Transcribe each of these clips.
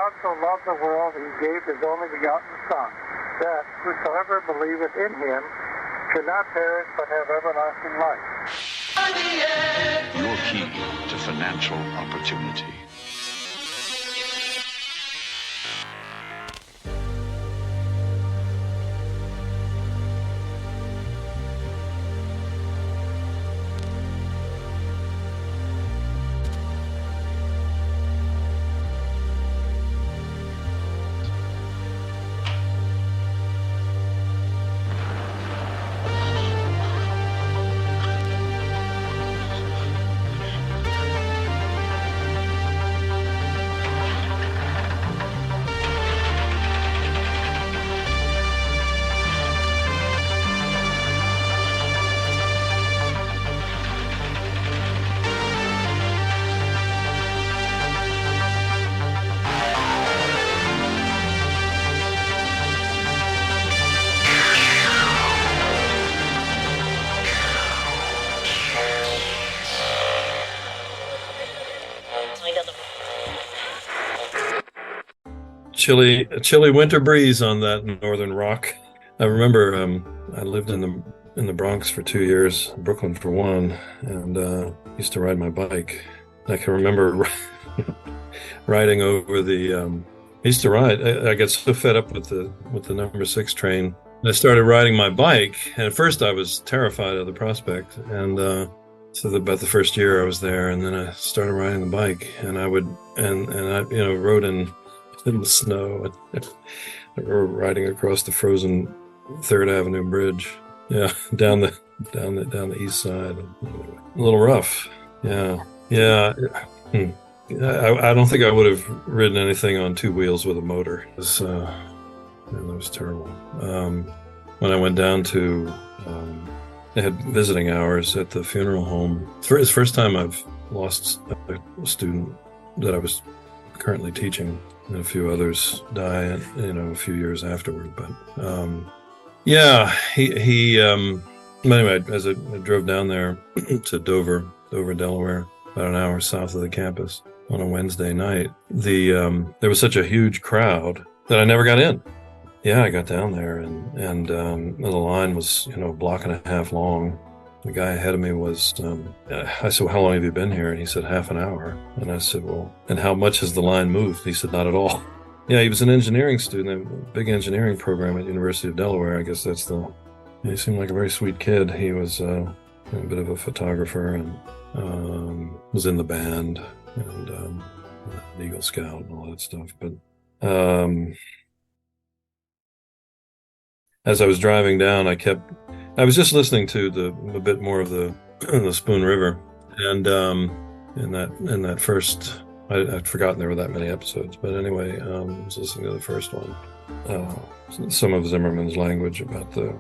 God so loved the world, he gave his only begotten Son, that whosoever believeth in him should not perish but have everlasting life. Your key to financial opportunity. Chilly winter breeze on that northern rock. I remember I lived in the Bronx for 2 years, Brooklyn for one, and used to ride my bike. I can remember riding over the. I used to ride. I got so fed up with the number 6 train. I started riding my bike, and at first I was terrified of the prospect. And so about the first year I was there, and then I started riding the bike, and I rode in the snow and riding across the frozen 3rd Avenue Bridge. Yeah, down the east side. A little rough. Yeah. I don't think I would have ridden anything on 2 wheels with a motor. It was, that was terrible. When I went down to, I had visiting hours at the funeral home. It's the first time I've lost a student that I was currently teaching. And a few others die, a few years afterward. But anyway, as I drove down there to Dover, Delaware, about an hour south of the campus on a Wednesday night, there was such a huge crowd that I never got in. Yeah, I got down there, and the line was, a block and a half long. The guy ahead of me was, I said, well, how long have you been here? And he said, half an hour. And I said, well, and how much has the line moved? He said, not at all. Yeah, he was an engineering student, a big engineering program at University of Delaware. I guess he seemed like a very sweet kid. He was a bit of a photographer and was in the band and an Eagle Scout and all that stuff. But as I was driving down, I was just listening to a bit more of the Spoon River, and in that first, I'd forgotten there were that many episodes, but anyway, I was listening to the first one. Some of Zimmerman's language about I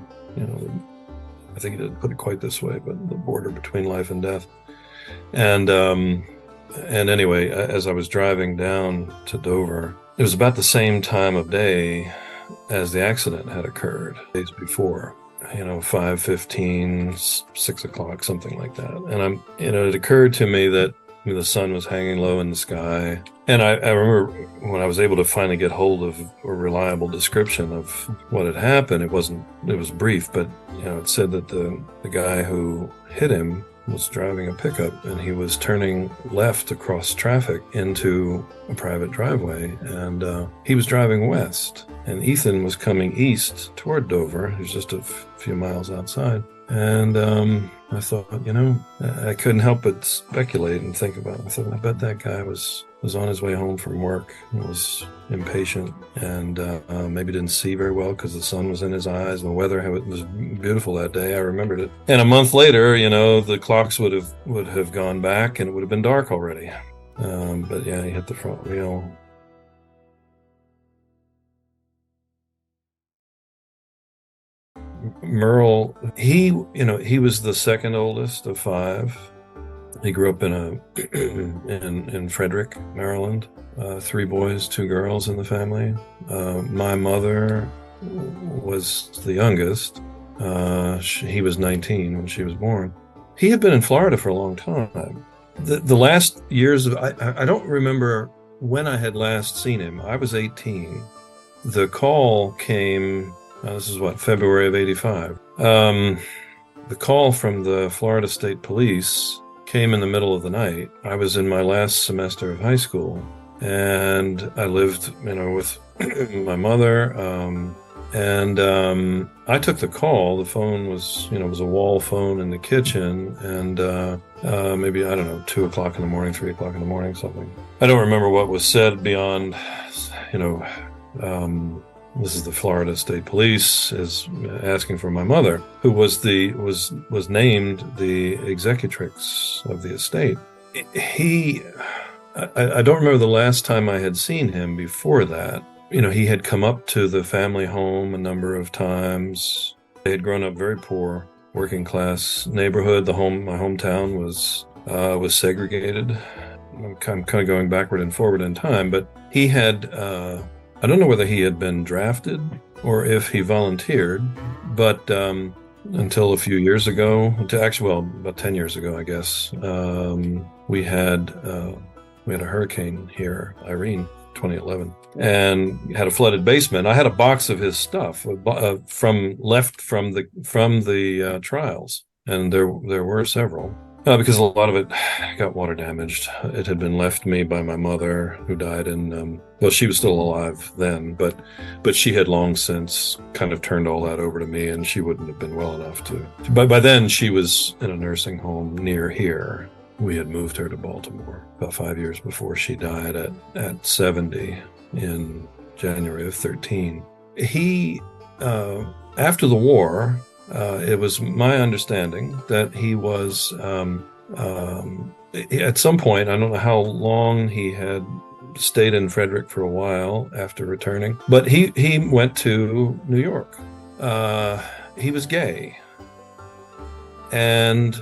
think he didn't put it quite this way, but the border between life and death, and anyway, as I was driving down to Dover, it was about the same time of day as the accident had occurred days before. 5:15, 6 o'clock, something like that. And it occurred to me that the sun was hanging low in the sky. And I remember when I was able to finally get hold of a reliable description of what had happened, it was brief, but, it said that the guy who hit him was driving a pickup, and he was turning left across traffic into a private driveway, and he was driving west, and Ethan was coming east toward Dover, who's just a few miles outside. And I thought, I couldn't help but speculate and think about it. I thought, I bet that guy was on his way home from work, was impatient, and maybe didn't see very well because the sun was in his eyes, and the weather was beautiful that day. I remembered it. And a month later, the clocks would have gone back, and it would have been dark already. But yeah, he hit the front wheel. Merle, he was the second oldest of 5. He grew up in Frederick, Maryland. 3 boys, 2 girls in the family. My mother was the youngest. He was 19 when she was born. He had been in Florida for a long time. The last years of I don't remember when I had last seen him, I was 18. The call came, this is what, February of 85. The call from the Florida State Police came in the middle of the night. I was in my last semester of high school, and I lived, with my mother. And I took the call. The phone was, was a wall phone in the kitchen, and maybe, 2 o'clock in the morning, 3 o'clock in the morning, something. I don't remember what was said beyond, this is the Florida State Police is asking for my mother, who was named the executrix of the estate. I don't remember the last time I had seen him before that. He had come up to the family home a number of times. They had grown up very poor, working class neighborhood. My hometown was segregated. I'm kind of going backward and forward in time, but he had, I don't know whether he had been drafted or if he volunteered, but until a few years ago, about 10 years ago, I guess, we had a hurricane here, Irene, 2011, and had a flooded basement. I had a box of his stuff from the trials, and there were several. Because a lot of it got water damaged. It had been left me by my mother, who died in, she was still alive then, but she had long since kind of turned all that over to me, and she wouldn't have been well enough to. By then, she was in a nursing home near here. We had moved her to Baltimore about 5 years before she died at 70 in January of 13. He, after the war, it was my understanding that he was, at some point, I don't know how long he had stayed in Frederick for a while after returning, but he went to New York. He was gay. And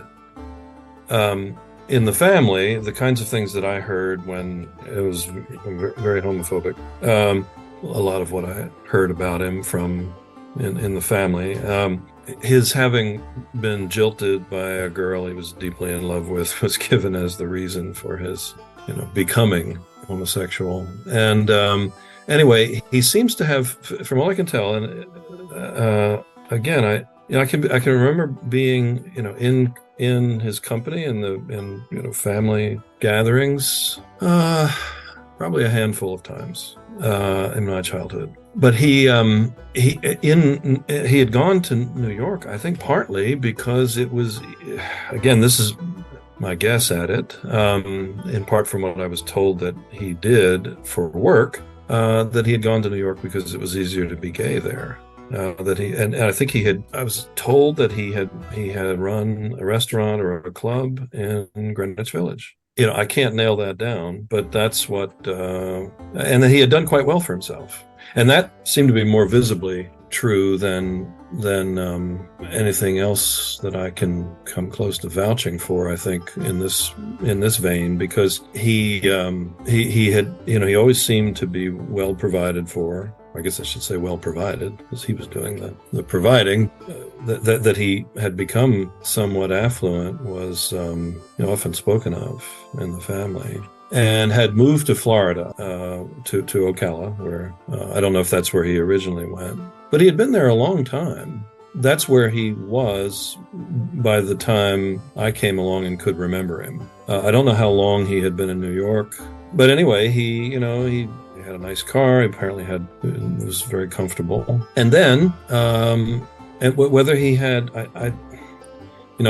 in the family, the kinds of things that I heard when it was very homophobic, a lot of what I heard about him from in the family, his having been jilted by a girl he was deeply in love with was given as the reason for his, becoming homosexual. And anyway, he seems to have, from all I can tell, and again, I can remember being, in his company in family gatherings, probably a handful of times in my childhood. But he had gone to New York, I think partly because it was, again, this is my guess at it, in part from what I was told that he did for work, that he had gone to New York because it was easier to be gay there. And I think I was told that he had run a restaurant or a club in Greenwich Village. I can't nail that down, but that's what, and that he had done quite well for himself. And that seemed to be more visibly true than anything else that I can come close to vouching for, I think, in this vein, because he had, he always seemed to be well provided for. I guess I should say well provided, because he was doing the providing. That he had become somewhat affluent was often spoken of in the family, and had moved to Florida, to Ocala, where I don't know if that's where he originally went, but he had been there a long time. That's where he was by the time I came along and could remember him. I don't know how long he had been in New York, but anyway, he had a nice car. He apparently was very comfortable. And then, and whether he had, I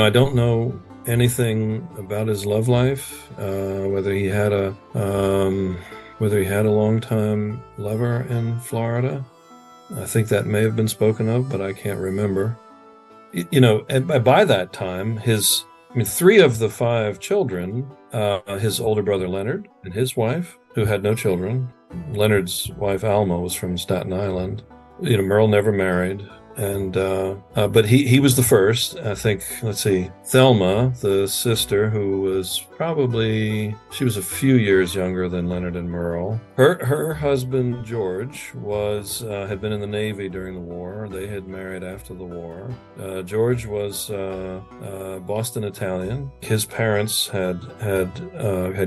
don't know anything about his love life. Whether he had a long-time lover in Florida. I think that may have been spoken of, but I can't remember. And by that time, three of the five children, his older brother Leonard and his wife, who had no children. Leonard's wife Alma was from Staten Island. Merle never married. But he was the first. I think, let's see, Thelma, the sister, who was she was a few years younger than Leonard and Merle. Her husband George had been in the Navy during the war. They had married after the war. George was Boston Italian. His parents had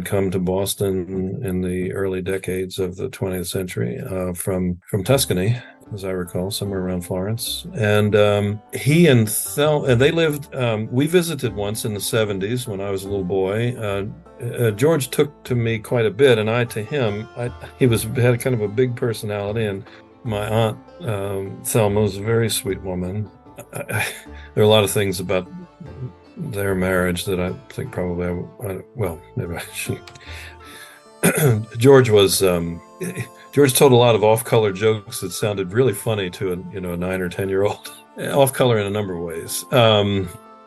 come to Boston in the early decades of the 20th century from Tuscany, as I recall, somewhere around Florence. And he and they lived, we visited once in the 70s when I was a little boy. George took to me quite a bit, and I to him. He had kind of a big personality, and my aunt, Thelma, was a very sweet woman. There are a lot of things about their marriage that I think probably, maybe I shouldn't. George told a lot of off-color jokes that sounded really funny to a 9 or 10-year-old. Off-color in a number of ways.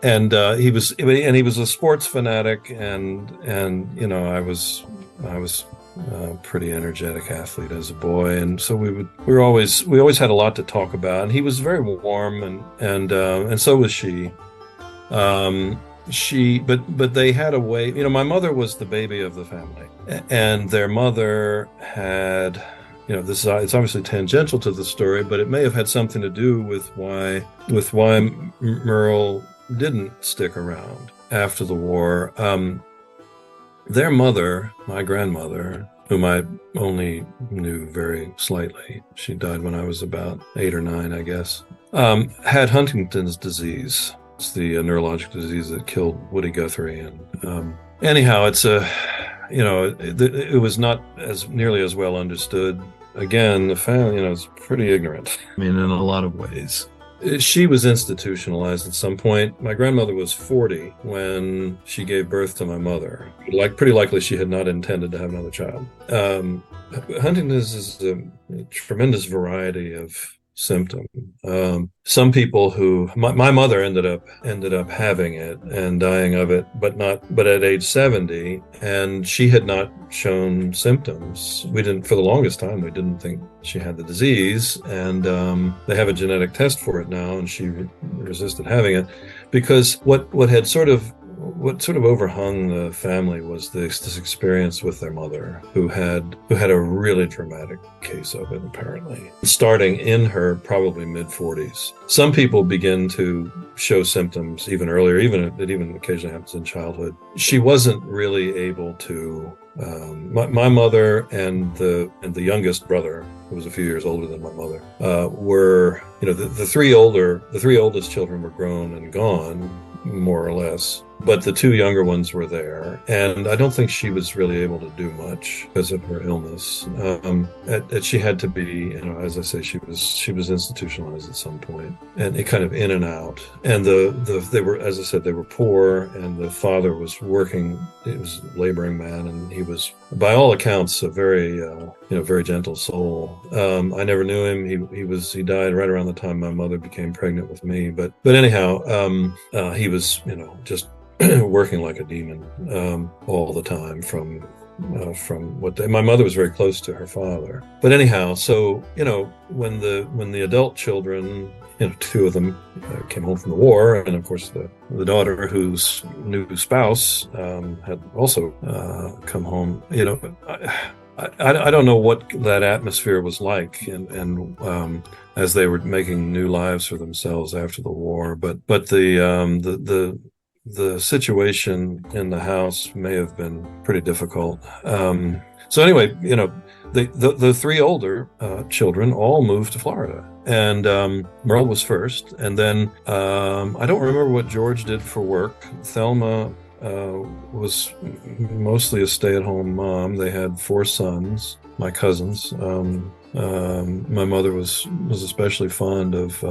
He was a sports fanatic, and I was a pretty energetic athlete as a boy, and so we always had a lot to talk about. And he was very warm, and so was she. But they had a way, my mother was the baby of the family, and their mother had, it's obviously tangential to the story, but it may have had something to do with why Merle didn't stick around after the war. Their mother, my grandmother, whom I only knew very slightly, she died when I was about 8 or 9, I guess, had Huntington's disease. It's the neurological disease that killed Woody Guthrie. And anyhow, it's it was not as nearly as well understood. Again, the family, is pretty ignorant. I mean, in a lot of ways. She was institutionalized at some point. My grandmother was 40 when she gave birth to my mother. Pretty likely she had not intended to have another child. Huntington's is a tremendous variety of symptom. Some people who my mother ended up having it and dying of it, but at age 70, and she had not shown symptoms. For the longest time, we didn't think she had the disease, and they have a genetic test for it now, and she resisted having it because what sort of overhung the family was this experience with their mother, who had a really dramatic case of it, apparently, starting in her probably mid-40s. Some people begin to show symptoms even earlier, it even occasionally happens in childhood. She wasn't really able to. My mother and the youngest brother, who was a few years older than my mother, were the three oldest children were grown and gone, more or less, but the 2 younger ones were there, and I don't think she was really able to do much because of her illness. She had to be, as I say, she was institutionalized at some point, and it kind of in and out. And they were, as I said, they were poor, and the father was working. He was a laboring man, and he was, by all accounts, a very very gentle soul. I never knew him. He died right around the time my mother became pregnant with me. But anyhow, he was just working like a demon all the time from my mother was very close to her father. But anyhow, so when the adult children, 2 of them came home from the war, and of course the daughter whose new spouse had also come home. I don't know what that atmosphere was like, and as they were making new lives for themselves after the war, but the situation in the house may have been pretty difficult. So anyway, the 3 older children all moved to Florida, and Merle was first, and then I don't remember what George did for work. Thelma was mostly a stay-at-home mom. They had 4 sons, my cousins. My mother was especially fond of,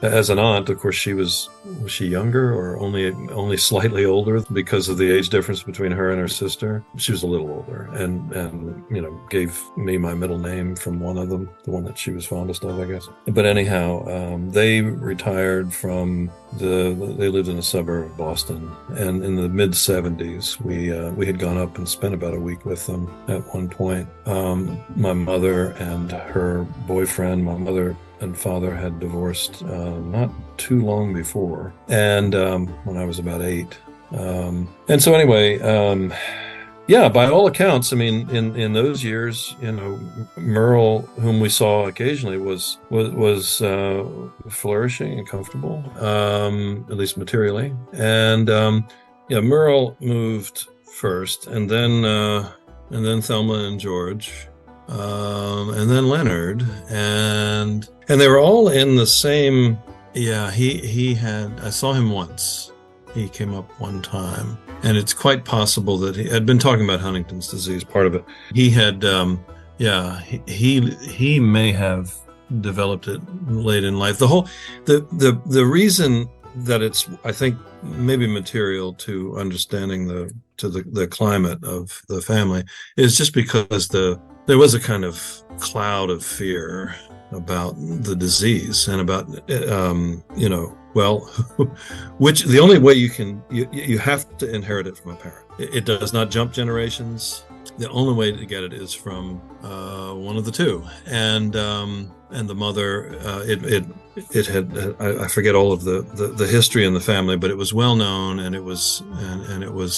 as an aunt, of course, was she younger or only slightly older because of the age difference between her and her sister? She was a little older, and gave me my middle name from one of them, the one that she was fondest of, I guess. But anyhow, they retired from they lived in a suburb of Boston, and in the mid-70s, we had gone up and spent about a week with them at one point. My mother and her boyfriend, my mother and father had divorced not too long before, and when I was about 8. And so anyway, yeah, by all accounts, I mean, in those years, Merle, whom we saw occasionally, was flourishing and comfortable, at least materially. And yeah, Merle moved first, and then Thelma and George, and then Leonard, and they were all in the same. Yeah, I saw him once. He came up one time, and it's quite possible that he had been talking about Huntington's disease, part of it. He had, he may have developed it late in life. The reason that it's, I think, maybe material to understanding the climate of the family is just because there was a kind of cloud of fear about the disease and about, well, which the only way you have to inherit it from a parent. It does not jump generations. The only way to get it is from one of the two. And the mother, it had, I forget all of the history in the family, but it was well known, and it was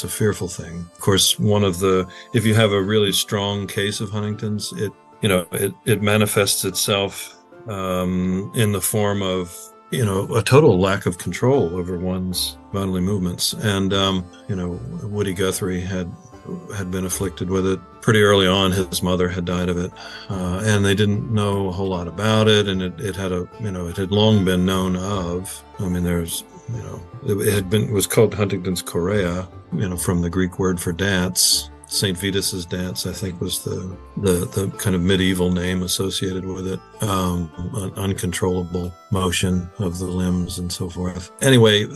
a fearful thing. Of course, if you have a really strong case of Huntington's, it manifests itself in the form of a total lack of control over one's bodily movements. And Woody Guthrie had been afflicted with it pretty early on. His mother had died of it, and they didn't know a whole lot about it. And it had long been known of. I mean, it was called Huntington's chorea, from the Greek word for dance. St. Vitus's dance, I think, was the kind of medieval name associated with it. An uncontrollable motion of the limbs and so forth. Anyway,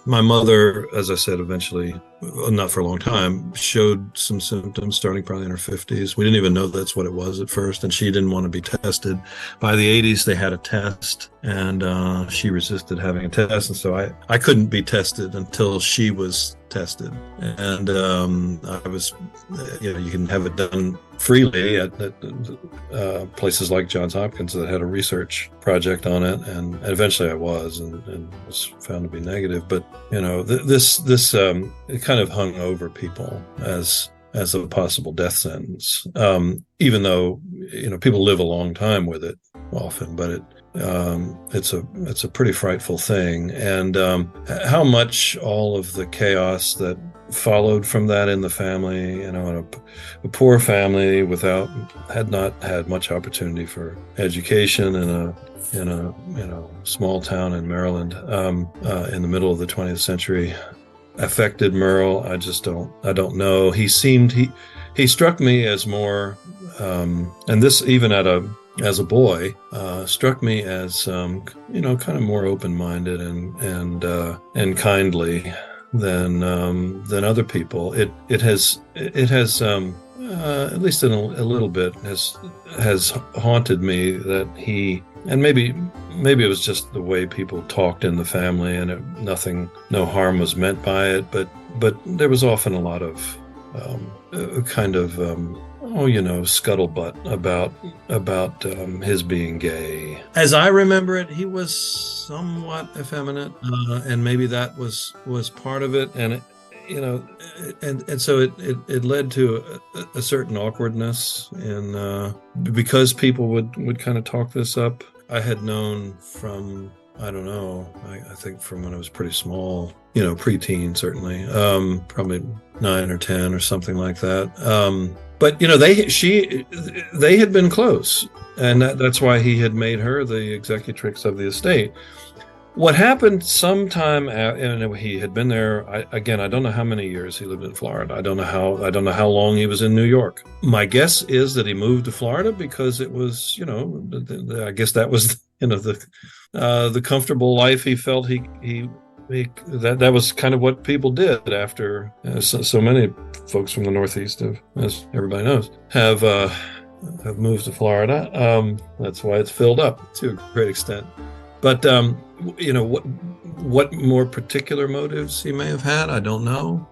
my mother, as I said, eventually, not for a long time, showed some symptoms starting probably in her 50s. We didn't even know that's what it was at first, and she didn't want to be tested. By the 80s, they had a test, and she resisted having a test, and so I couldn't be tested until she was tested. And I was, you can have it done freely at places like Johns Hopkins that had a research project on it, and eventually I was, and was found to be negative. But this it kind of hung over people as a possible death sentence, even though people live a long time with it often, but it's a pretty frightful thing. And how much all of the chaos that followed from that in the family, a poor family had not had much opportunity for education in a small town in Maryland, in the middle of the 20th century, affected Merle. I don't know. He struck me as more, and this even as a boy, struck me as kind of more open-minded and kindly than other people. It has at least in a little bit has haunted me that he, and maybe it was just the way people talked in the family, and no harm was meant by it, but there was often a lot of kind of scuttlebutt about his being gay. As I remember it, he was somewhat effeminate, and maybe that was part of it. And and so it led to a certain awkwardness, and because people would kind of talk this up. I had known from, I don't know, I think from when I was pretty small, preteen certainly, probably 9 or 10 or something like that. But they had been close, and that's why he had made her the executrix of the estate. What happened sometime, and he had been there. I don't know how many years he lived in Florida. I don't know how long he was in New York. My guess is that he moved to Florida because it was, I guess that was, the comfortable life he felt that was kind of what people did after so many folks from the Northeast, as everybody knows, have moved to Florida. That's why it's filled up to a great extent. But what more particular motives he may have had, I don't know.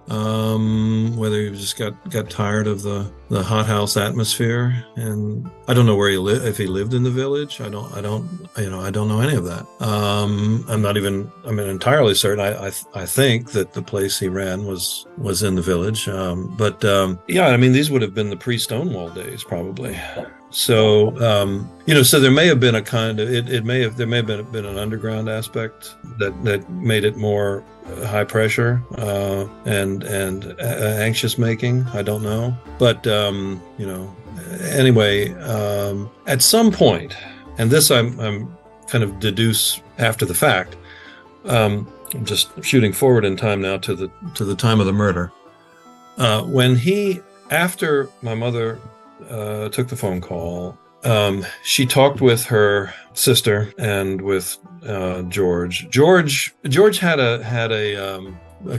Whether he just got tired of the the hothouse atmosphere. And I don't know where he lived, if he lived in the village. I don't know any of that. I'm entirely certain. I think that the place he ran was in the village. Yeah, I mean, these would have been the pre-Stonewall days, probably. So, so there may have been a kind of, there may have been an underground aspect that made it more high pressure, and anxious making. I don't know. But, anyway, at some point, and this I'm kind of deduce after the fact, I'm just shooting forward in time now to the time of the murder. After my mother took the phone call, she talked with her sister and with George. George had a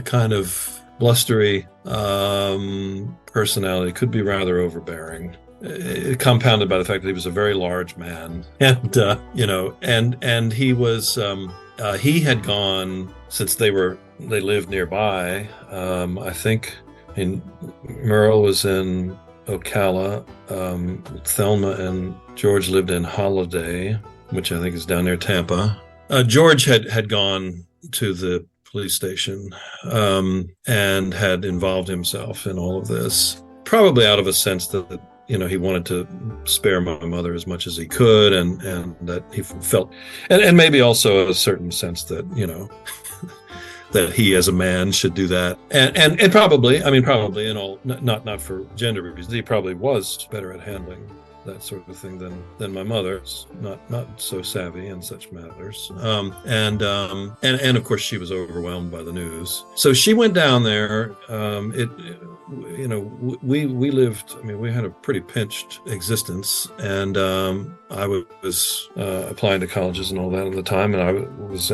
kind of blustery personality, could be rather overbearing, compounded by the fact that he was a very large man, and he was he had gone, since they lived nearby. I think Merle was in Ocala, Thelma and George lived in Holiday, which I think is down near Tampa. George had gone to the police station, and had involved himself in all of this, probably out of a sense that he wanted to spare my mother as much as he could, and that he felt, and maybe also a certain sense that that he as a man should do that, and probably in all, not for gender reasons, he probably was better at handling that sort of thing than my mother's, not so savvy in such matters, and of course she was overwhelmed by the news, so she went down there. We lived, we had a pretty pinched existence, and I was applying to colleges and all that at the time, and I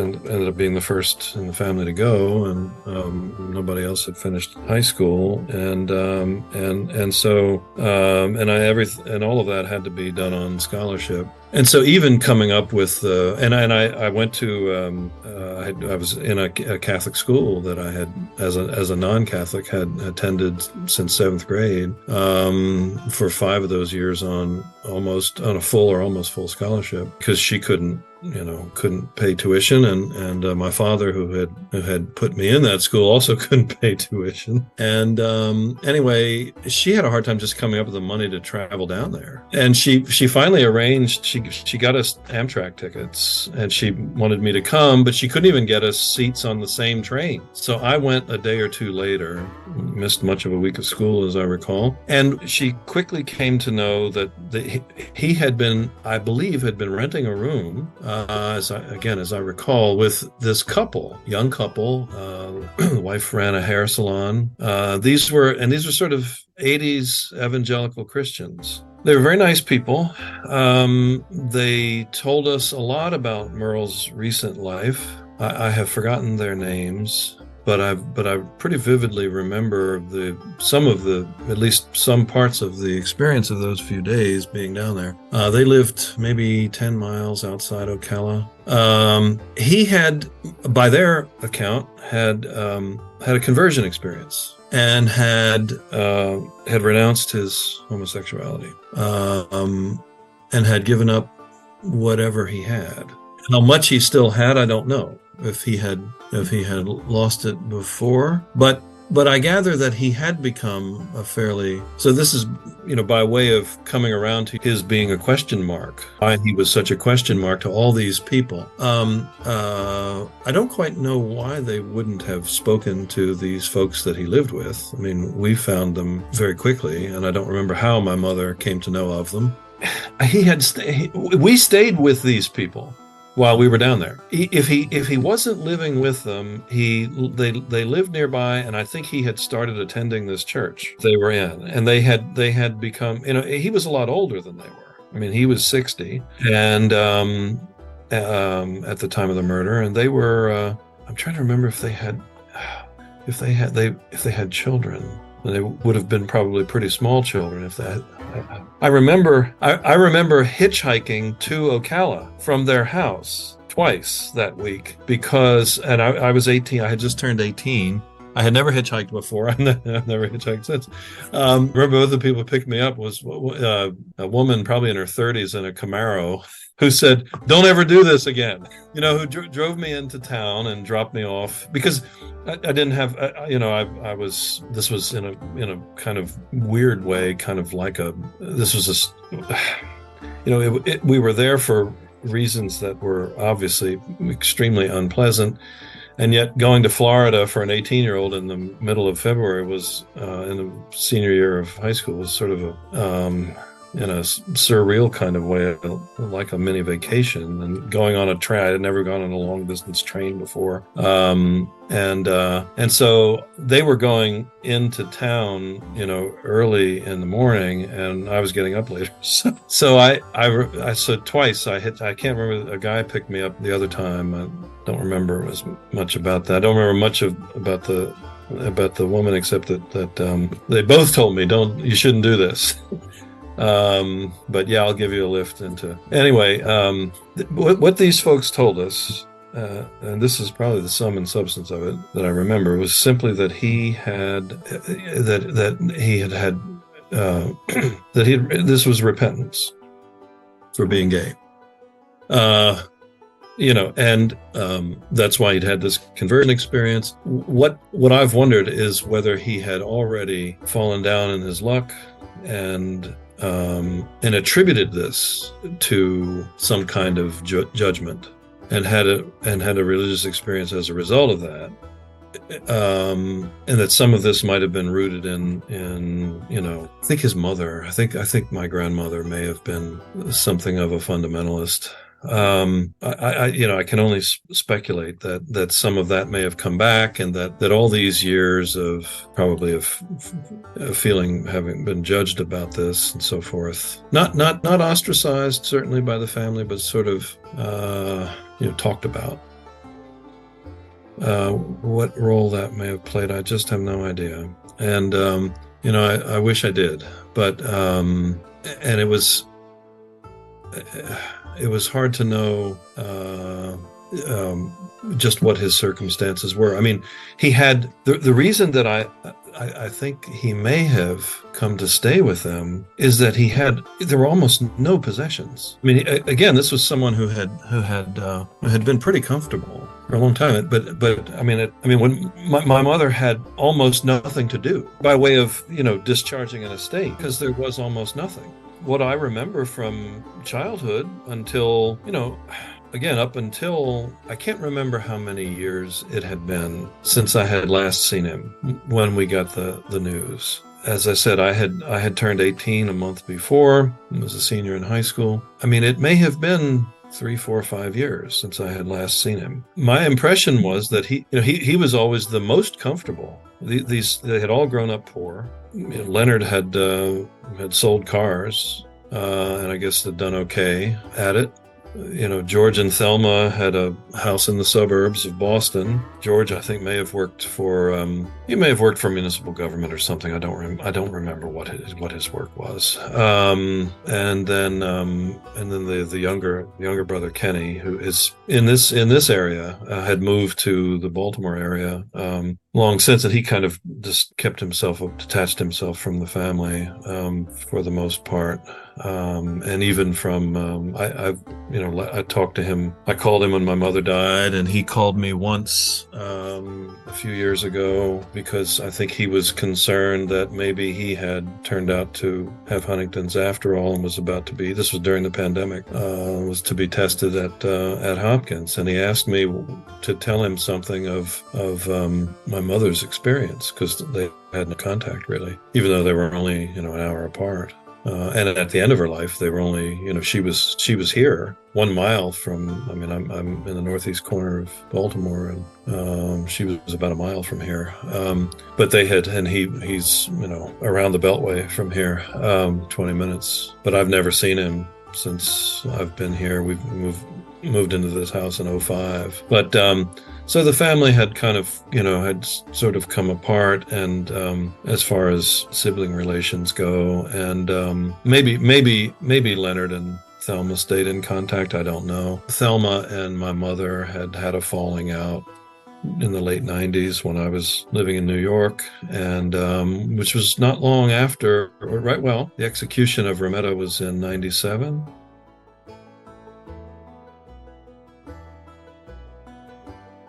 ended up being the first in the family to go, and nobody else had finished high school, and so all of that had to be done on scholarship. And so even coming up with, I went to, I was in a Catholic school that I had, as a non-Catholic, had attended since 7th grade, for 5 of those years on a full or almost full scholarship, because she couldn't pay tuition, and my father, who had put me in that school, also couldn't pay tuition. And anyway, she had a hard time just coming up with the money to travel down there. And she finally arranged, she got us Amtrak tickets, and she wanted me to come, but she couldn't even get us seats on the same train. So I went a day or two later, missed much of a week of school, as I recall. And she quickly came to know that he had been, I believe, renting a room, as I recall, with this young couple. The wife ran a hair salon. These were sort of 80s evangelical Christians. They were very nice people. They told us a lot about Merle's recent life. I have forgotten their names, but I pretty vividly remember at least some parts of the experience of those few days being down there. They lived maybe 10 miles outside Ocala. He had, by their account, had a conversion experience, and had renounced his homosexuality, and had given up whatever he had. How much he still had, I don't know. If he had lost it before, but I gather that he had become so this is, by way of coming around to his being a question mark, why he was such a question mark to all these people. I don't quite know why they wouldn't have spoken to these folks that he lived with. We found them very quickly, and I don't remember how my mother came to know of them. We stayed with these people while we were down there. If he wasn't living with them, they lived nearby, and I think he had started attending this church they were in, and they had become, he was a lot older than they were. He was 60, and at the time of the murder, and they were. I'm trying to remember if they had children. They would have been probably pretty small children if that. I remember hitchhiking to Ocala from their house twice that week, because, and I was 18. I had just turned 18, I had never hitchhiked before. I've never hitchhiked since. Remember, both the people who picked me up was a woman probably in her 30s in a Camaro who said, "Don't ever do this again." Who drove me into town and dropped me off because I didn't have, I was. This was in a kind of weird way, kind of like this was we were there for reasons that were obviously extremely unpleasant. And yet going to Florida for an 18-year-old in the middle of February was, in the senior year of high school, was sort of in a surreal kind of way, like a mini vacation. And going on a train, I had never gone on a long distance train before. And so they were going into town, early in the morning, and I was getting up later. So I said twice. I can't remember. A guy picked me up the other time. I don't remember as much about that. I don't remember much about the woman, except that they both told me, you shouldn't do this. But yeah, I'll give you a lift into. Anyway, what these folks told us. And this is probably the sum and substance of it that I remember, was simply that he had this was repentance for being gay, and that's why he'd had this conversion experience. What I've wondered is whether he had already fallen down in his luck and attributed this to some kind of judgment. And had a religious experience as a result of that, and that some of this might have been rooted in I think his mother. I think my grandmother may have been something of a fundamentalist. I can only speculate that some of that may have come back, and that all these years of probably of feeling having been judged about this and so forth, not ostracized certainly by the family, but sort of talked about. What role that may have played, I just have no idea. And I wish I did, but and it was hard to know just what his circumstances were. I mean, he had the reason that I think he may have come to stay with them is that there were almost no possessions. I mean, again, this was someone who had been pretty comfortable for a long time. But I mean, when my mother had almost nothing to do by way of discharging an estate, because there was almost nothing. What I remember from childhood until, up until, I can't remember how many years it had been since I had last seen him when we got the news. As I said, I had turned 18 a month before. I was a senior in high school. I mean, it may have been 3, 4, 5 years since I had last seen him. My impression was that he was always the most comfortable. They had all grown up poor. Leonard had sold cars, and I guess had done okay at it. George and Thelma had a house in the suburbs of Boston. George, I think, may have worked for municipal government or something. I don't remember what his work was. And then the younger brother Kenny, who is in this area, had moved to the Baltimore area long since, and he kind of just detached himself from the family for the most part. And even from I talked to him. I called him when my mother died, and he called me once a few years ago because I think he was concerned that maybe he had turned out to have Huntington's after all, and was about to be. This was during the pandemic. Was to be tested at Hopkins, and he asked me to tell him something of my mother's experience, because they had no contact really, even though they were only an hour apart. And at the end of her life, they were only, she was here 1 mile from, I'm in the northeast corner of Baltimore, and she was about a mile from here. But they had, and he's, around the Beltway from here, 20 minutes. But I've never seen him since I've been here. We've moved into this house in 2005. But, so the family had kind of, had sort of come apart, and as far as sibling relations go, and maybe Leonard and Thelma stayed in contact. I don't know. Thelma and my mother had a falling out in the late 90s when I was living in New York, and which was not long after, the execution of Rometta was in 97.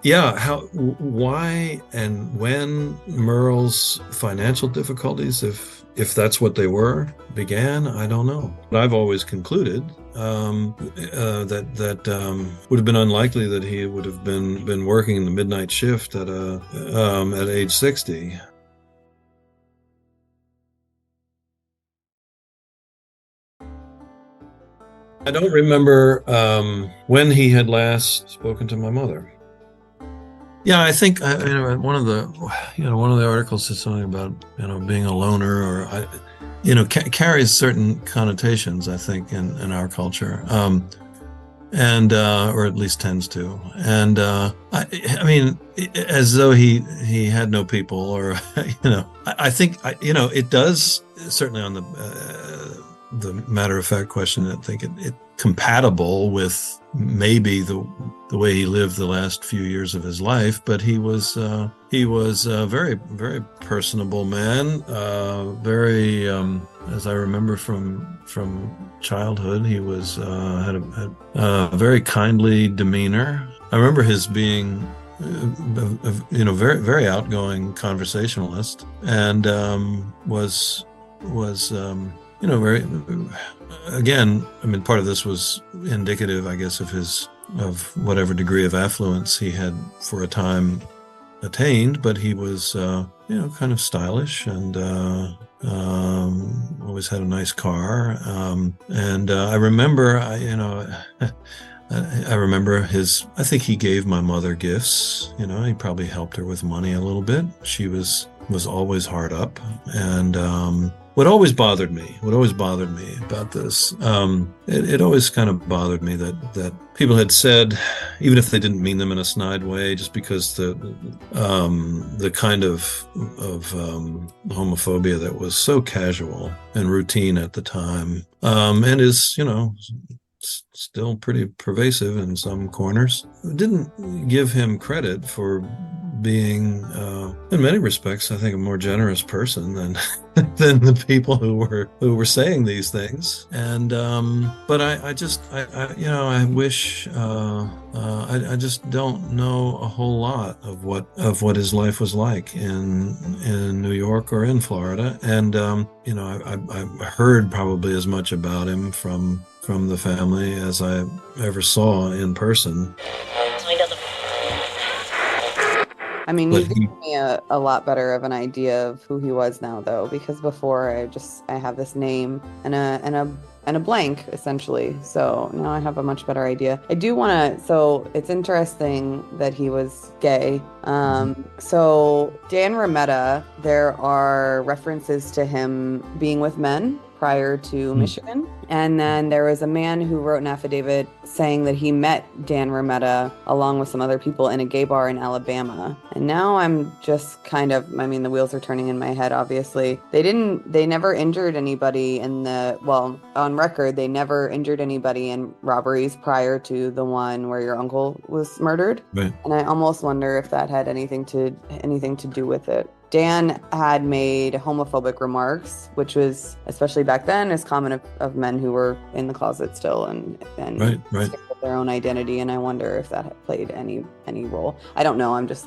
Yeah, why and when Merle's financial difficulties, if that's what they were, began, I don't know. But I've always concluded that would have been unlikely that he would have been working in the midnight shift at age 60. I don't remember when he had last spoken to my mother. Yeah, I think one of the articles said something about being a loner, or carries certain connotations, I think, in our culture, and or at least tends to. And I mean, as though he had no people, or I think it does, certainly on the matter of fact question. I think it compatible with maybe the way he lived the last few years of his life, but he was a very, very personable man, very as I remember from childhood, he was had a very kindly demeanor. I remember his being very, very outgoing conversationalist, and was very, again, I mean, part of this was indicative, I guess, of whatever degree of affluence he had for a time attained, but he was kind of stylish, and always had a nice car, and I remember I remember I think he gave my mother gifts. He probably helped her with money a little bit. She was always hard up, and what always bothered me about this, it always kind of bothered me that people had said, even if they didn't mean them in a snide way, just because the kind of homophobia that was so casual and routine at the time, and is still pretty pervasive in some corners, didn't give him credit for being, in many respects, I think, a more generous person than the people who were saying these things. And but I wish I just don't know a whole lot of what his life was like in New York or in Florida. And I heard probably as much about him from the family as I ever saw in person. I mean, you gave me a lot better of an idea of who he was now, though, because before I have this name and a blank, essentially. So now I have a much better idea. I do want to, so it's interesting that he was gay. So Dan Rometta, there are references to him being with men prior to Michigan. And then there was a man who wrote an affidavit saying that he met Dan Rometta along with some other people in a gay bar in Alabama. And now I'm just the wheels are turning in my head, obviously. They never injured anybody on record, they never injured anybody in robberies prior to the one where your uncle was murdered. Right. And I almost wonder if that had anything to do with it. Dan had made homophobic remarks, which was, especially back then, as common of men who were in the closet still and right. with their own identity. And I wonder if that had played any role. I don't know. I'm just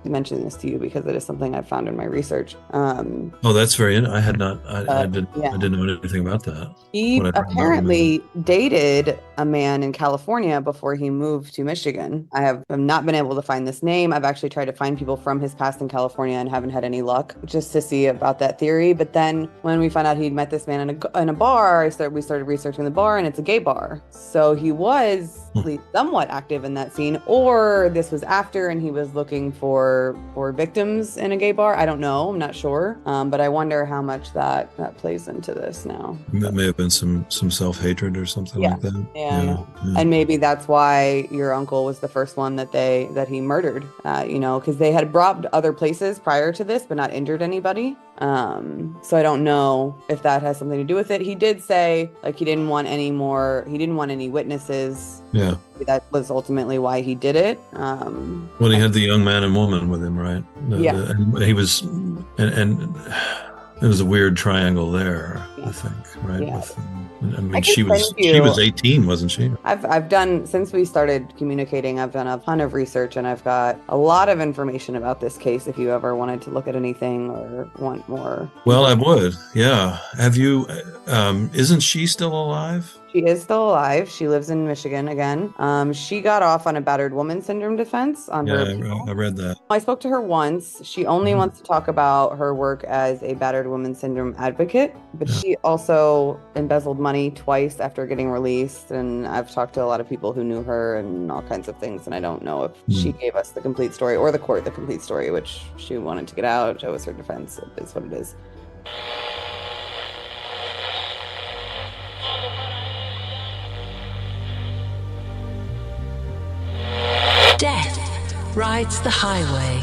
mentioning this to you because it is something I've found in my research. That's very. I didn't know anything about that. He apparently dated a man in California before he moved to Michigan. I have not been able to find this name. I've actually tried to find people from his past in California and haven't had any luck, just to see about that theory. But then when we found out he'd met this man in a bar, we started researching the bar, and it's a gay bar. So he was at least somewhat active in that scene, or this was after and he was looking for victims in a gay bar. I don't know. I'm not sure. But I wonder how much that plays into this now. That may have been some self-hatred or something like that. Yeah. And maybe that's why your uncle was the first one that he murdered, because they had robbed other places prior to this, but not injured anybody. So I don't know if that has something to do with it. He did say like he didn't want any witnesses. Yeah. That was ultimately why he did it. Well, he had the young man and woman with him, right? And he was, and it was a weird triangle there, I think, right? Yeah. I mean, she was 18, wasn't she? I've done, since we started communicating, I've done a ton of research, and I've got a lot of information about this case if you ever wanted to look at anything or want more. Well, I would. Yeah. Have you, isn't she still alive? She is still alive. She lives in Michigan again. She got off on a battered woman syndrome defense on her. I read that. I spoke to her once. She only wants to talk about her work as a battered woman syndrome advocate, but she also embezzled money twice after getting released. And I've talked to a lot of people who knew her and all kinds of things. And I don't know if she gave us the complete story or the court the complete story, which she wanted to get out. That was her defense. It is what it is. Death rides the highway.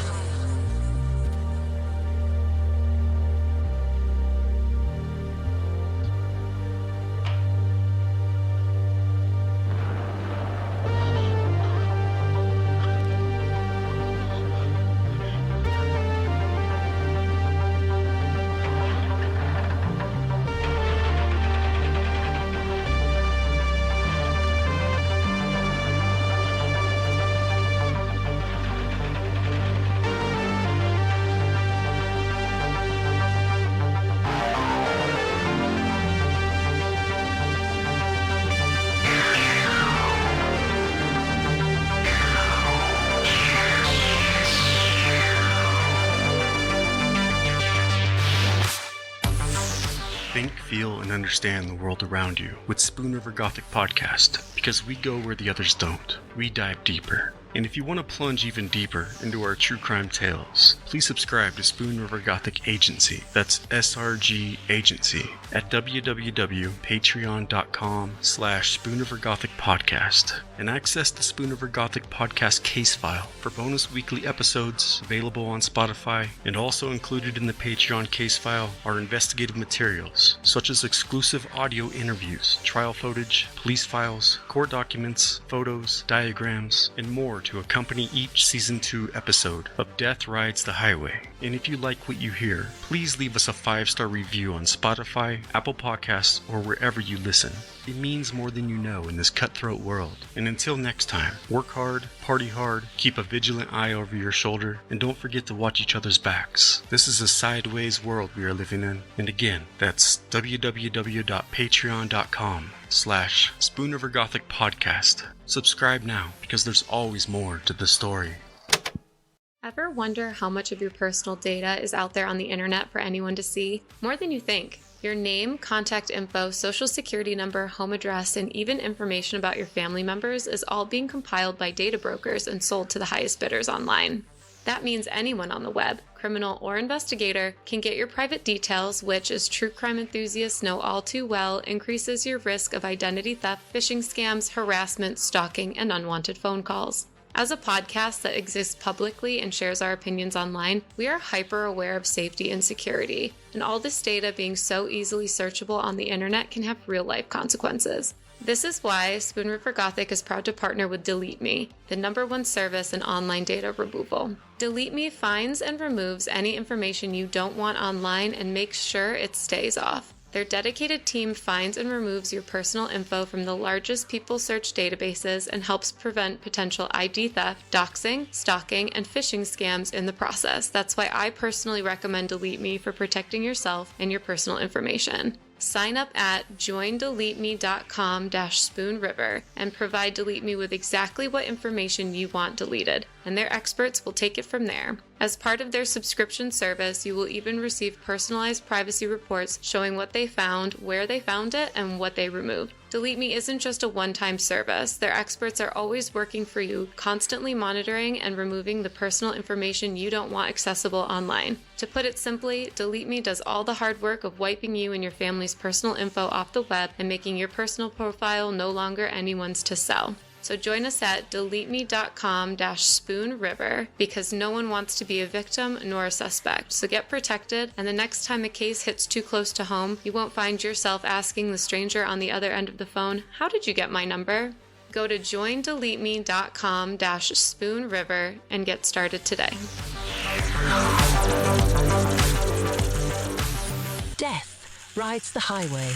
Think, feel, and understand the world around you with Spoon River Gothic Podcast, because we go where the others don't. We dive deeper. And if you want to plunge even deeper into our true crime tales, please subscribe to Spoon River Gothic Agency. That's SRG Agency at www.patreon.com/Spoon River Gothic Podcast, and access the Spoon River Gothic Podcast case file for bonus weekly episodes available on Spotify. And also included in the Patreon case file are investigative materials such as exclusive audio interviews, trial footage, police files, court documents, photos, diagrams, and more to accompany each Season 2 episode of Death Rides the Highway. And if you like what you hear, please leave us a 5-star review on Spotify, Apple Podcasts, or wherever you listen. It means more than you know in this cutthroat world. And until next time, work hard, party hard, keep a vigilant eye over your shoulder, and don't forget to watch each other's backs. This is a sideways world we are living in. And again, that's www.patreon.com/Spoon River Gothic Podcast. Subscribe now, because there's always more to the story. Ever wonder how much of your personal data is out there on the internet for anyone to see? More than you think. Your name, contact info, social security number, home address, and even information about your family members is all being compiled by data brokers and sold to the highest bidders online. That means anyone on the web, criminal or investigator, can get your private details, which, as true crime enthusiasts know all too well, increases your risk of identity theft, phishing scams, harassment, stalking, and unwanted phone calls. As a podcast that exists publicly and shares our opinions online, we are hyper aware of safety and security, and all this data being so easily searchable on the internet can have real-life consequences. This is why Spoon River Gothic is proud to partner with Delete Me, the #1 service in online data removal. Delete Me finds and removes any information you don't want online and makes sure it stays off. Their dedicated team finds and removes your personal info from the largest people search databases and helps prevent potential ID theft, doxing, stalking, and phishing scams in the process. That's why I personally recommend Delete Me for protecting yourself and your personal information. Sign up at joindeleteme.com/spoonriver and provide Delete Me with exactly what information you want deleted, and their experts will take it from there. As part of their subscription service, you will even receive personalized privacy reports showing what they found, where they found it, and what they removed. Delete Me isn't just a one-time service. Their experts are always working for you, constantly monitoring and removing the personal information you don't want accessible online. To put it simply, Delete Me does all the hard work of wiping you and your family's personal info off the web and making your personal profile no longer anyone's to sell. So join us at deleteme.com/spoonriver, because no one wants to be a victim nor a suspect. So get protected, and the next time a case hits too close to home, you won't find yourself asking the stranger on the other end of the phone, "How did you get my number?" Go to joindeleteme.com/spoonriver and get started today. Death rides the highway.